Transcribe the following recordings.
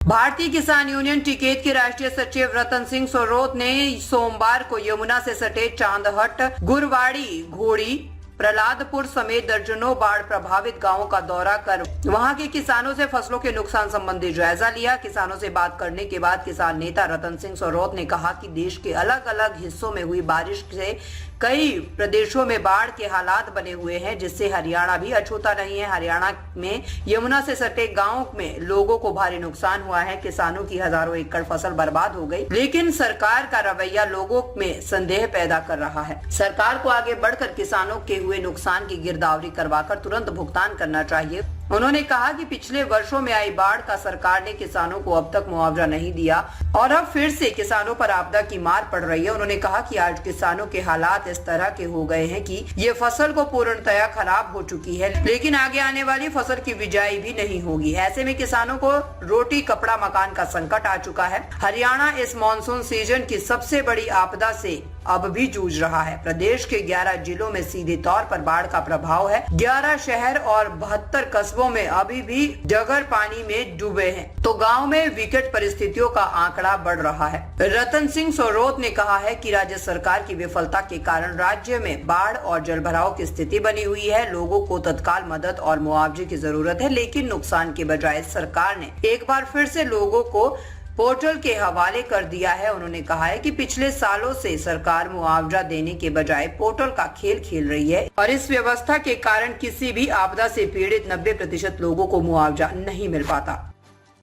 भारतीय किसान यूनियन टिकैत के राष्ट्रीय सचिव रतन सिंह सोरोत ने सोमवार को यमुना से सटे चांदहट, गुरवाड़ी, घोड़ी, प्रहलादपुर समेत दर्जनों बाढ़ प्रभावित गांवों का दौरा कर वहां के किसानों से फसलों के नुकसान संबंधी जायजा लिया। किसानों से बात करने के बाद किसान नेता रतन सिंह सोरोत ने कहा कि देश के अलग अलग हिस्सों में हुई बारिश से कई प्रदेशों में बाढ़ के हालात बने हुए हैं, जिससे हरियाणा भी अछूता नहीं है। हरियाणा में यमुना से सटे गाँव में लोगों को भारी नुकसान हुआ है। किसानों की हजारों एकड़ फसल बर्बाद हो गई, लेकिन सरकार का रवैया लोगों में संदेह पैदा कर रहा है। सरकार को आगे बढ़कर किसानों के हुए नुकसान की गिरदावरी करवाकर तुरंत भुगतान करना चाहिए। उन्होंने कहा कि पिछले वर्षों में आई बाढ़ का सरकार ने किसानों को अब तक मुआवजा नहीं दिया और अब फिर से किसानों पर आपदा की मार पड़ रही है। उन्होंने कहा कि आज किसानों के हालात इस तरह के हो गए हैं कि ये फसल को पूर्णतया खराब हो चुकी है, लेकिन आगे आने वाली फसल की बिजाई भी नहीं होगी। ऐसे में किसानों को रोटी, कपड़ा, मकान का संकट आ चुका है। हरियाणा इस मानसून सीजन की सबसे बड़ी आपदा से अब भी जूझ रहा है। प्रदेश के 11 जिलों में सीधे तौर पर बाढ़ का प्रभाव है। 11 शहर और 72 कस्बों में अभी भी डगर पानी में डूबे हैं, तो गांव में विकट परिस्थितियों का आंकड़ा बढ़ रहा है। रतन सिंह सोरोत ने कहा है कि राज्य सरकार की विफलता के कारण राज्य में बाढ़ और जलभराव की स्थिति बनी हुई है। लोगों को तत्काल मदद और मुआवजे की जरूरत है, लेकिन नुकसान के बजाय सरकार ने एक बार फिर से लोगों को पोर्टल के हवाले कर दिया है। उन्होंने कहा है कि पिछले सालों से सरकार मुआवजा देने के बजाय पोर्टल का खेल खेल रही है और इस व्यवस्था के कारण किसी भी आपदा से पीड़ित 90% लोगों को मुआवजा नहीं मिल पाता।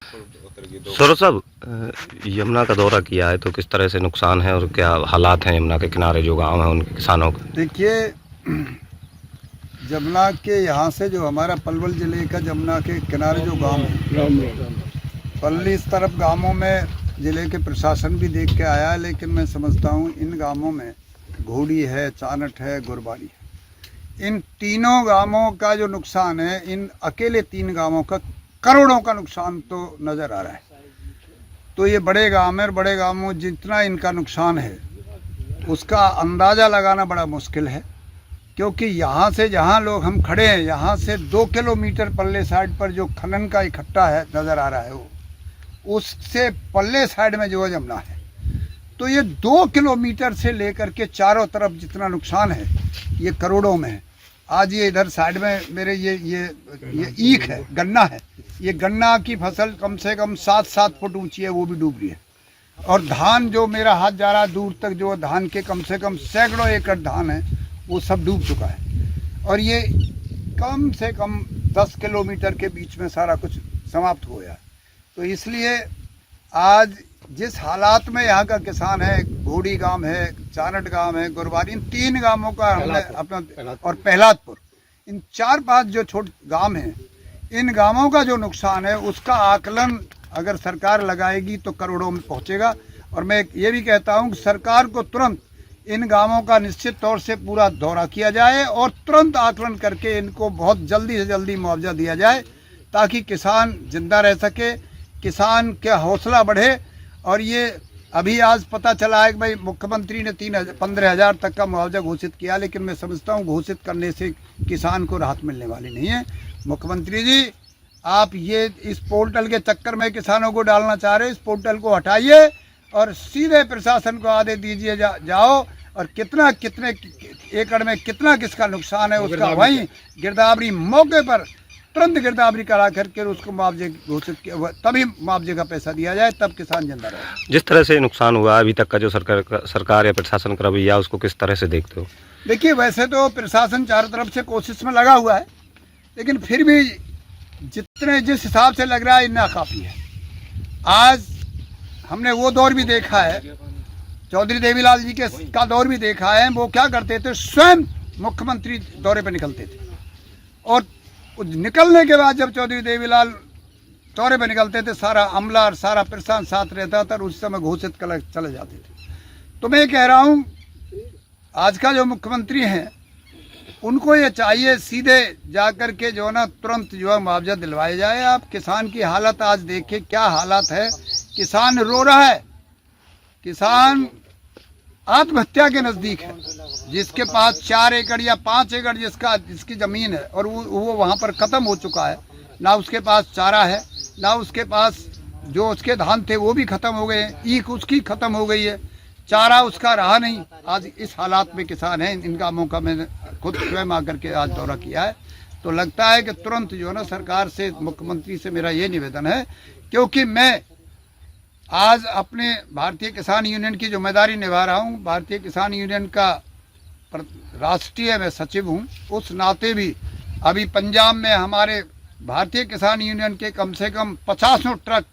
सौरभ साहब, यमुना का दौरा किया है तो किस तरह से नुकसान है और क्या हालात हैं यमुना के किनारे जो गांव हैं उनके किसानों के? देखिए, यमुना के यहाँ से जो हमारा पलवल जिले का यमुना के किनारे जो गांव है, पल्ली इस तरफ गांवों में जिले के प्रशासन भी देख के आया है, लेकिन मैं समझता हूँ इन गांवों में घोड़ी है, चानट है, गुरबाड़ी है, इन तीनों गांवों का जो नुकसान है, इन अकेले 3 गांवों का करोड़ों का नुकसान तो नज़र आ रहा है। तो ये बड़े गांव है, बड़े गांवों जितना इनका नुकसान है उसका अंदाज़ा लगाना बड़ा मुश्किल है, क्योंकि यहाँ से जहाँ लोग हम खड़े हैं, यहाँ से 2 किलोमीटर पल्ले साइड पर जो खनन का इकट्ठा है नज़र आ रहा है, वो उससे पल्ले साइड में जो यमुना है, तो ये 2 किलोमीटर से लेकर के चारों तरफ जितना नुकसान है ये करोड़ों में है। आज ये इधर साइड में मेरे ये ईख है, गन्ना है, ये गन्ना की फसल कम से कम 7-7 फुट ऊंची है, वो भी डूब रही है। और धान जो मेरा हाथ जा रहा है दूर तक, जो धान के कम से कम सैकड़ों एकड़ धान है, वो सब डूब चुका है। और ये कम से कम 10 किलोमीटर के बीच में सारा कुछ समाप्त हो गया है। तो इसलिए आज जिस हालात में यहाँ का किसान है, घोड़ी गांव है, चानट गांव है, गुरबाड़ी, इन 3 गांवों का हमने अपना और प्रहलादपुर, इन 4-5 जो छोटे गांव हैं, इन गांवों का जो नुकसान है उसका आकलन अगर सरकार लगाएगी तो करोड़ों में पहुँचेगा। और मैं ये भी कहता हूँ कि सरकार को तुरंत इन गांवों का निश्चित तौर से पूरा दौरा किया जाए और तुरंत आकलन करके इनको बहुत जल्दी से जल्दी मुआवजा दिया जाए, ताकि किसान जिंदा रह सके, किसान का हौसला बढ़े। और ये अभी आज पता चला है कि भाई मुख्यमंत्री ने 15,000 तक का मुआवजा घोषित किया, लेकिन मैं समझता हूँ घोषित करने से किसान को राहत मिलने वाली नहीं है। मुख्यमंत्री जी, आप ये इस पोर्टल के चक्कर में किसानों को डालना चाह रहे हैं, इस पोर्टल को हटाइए और सीधे प्रशासन को आदेश दीजिए जाओ और कितने एकड़ में कितना किसका नुकसान है उसका वहीं गिरदावरी मौके पर तुरंत गिरदावरी करा करके उसको मुआवजे घोषित किया, तभी मुआवजे का पैसा दिया जाए, तब किसान जिंदा रहे। जिस तरह से नुकसान हुआ अभी तक का जो सरकार या प्रशासन का रवैया, उसको किस तरह से देखते हो? देखिए, वैसे तो प्रशासन चारों तरफ से कोशिश में लगा हुआ है, लेकिन फिर भी जिस हिसाब से लग रहा है इतना काफ़ी है। आज हमने वो दौर भी देखा है, चौधरी देवीलाल जी का दौर भी देखा है। वो क्या करते थे, स्वयं मुख्यमंत्री दौरे पर निकलते थे और निकलने के बाद जब चौधरी देवीलाल दौरे पर निकलते थे, सारा अमला और सारा प्रशासन साथ रहता था और उस समय घोषित कर चले जाते थे। तो मैं कह रहा हूँ आज का जो मुख्यमंत्री हैं उनको ये चाहिए सीधे जाकर के जो ना तुरंत जो है मुआवजा दिलवाया जाए। आप किसान की हालत आज देखिए, क्या हालत है, किसान रो रहा है, किसान आत्महत्या के नज़दीक है। जिसके पास 4 एकड़ या 5 एकड़ जिसकी ज़मीन है और वो वहाँ पर ख़त्म हो चुका है, ना उसके पास चारा है, ना उसके पास जो उसके धान थे वो भी खत्म हो गए हैं, ईख उसकी खत्म हो गई है, चारा उसका रहा नहीं। आज इस हालात में किसान हैं। इन गांवों का मैंने खुद स्वयं आकर के आज दौरा किया है। तो लगता है कि तुरंत जो है ना सरकार से, मुख्यमंत्री से मेरा ये निवेदन है, क्योंकि मैं आज अपने भारतीय किसान यूनियन की जिम्मेदारी निभा रहा हूँ। भारतीय किसान यूनियन का राष्ट्रीय मैं सचिव हूँ। उस नाते भी अभी पंजाब में हमारे भारतीय किसान यूनियन के कम से कम 50 ट्रक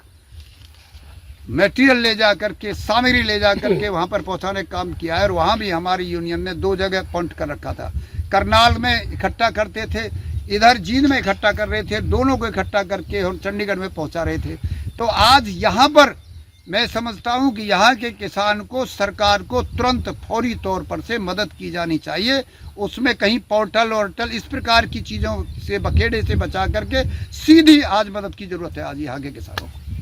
मटेरियल ले जा करके, सामग्री ले जा करके वहाँ पर पहुँचाने का काम किया है। और वहाँ भी हमारी यूनियन ने 2 जगह पॉइंट कर रखा था। करनाल में इकट्ठा करते थे, इधर जींद में इकट्ठा कर रहे थे, दोनों को इकट्ठा करके और चंडीगढ़ में पहुँचा रहे थे। तो आज यहाँ पर मैं समझता हूँ कि यहाँ के किसान को, सरकार को तुरंत फौरी तौर पर से मदद की जानी चाहिए। उसमें कहीं पोर्टल वोर्टल इस प्रकार की चीज़ों से, बखेड़े से बचा करके सीधी आज मदद की ज़रूरत है आज यहाँ के किसानों को।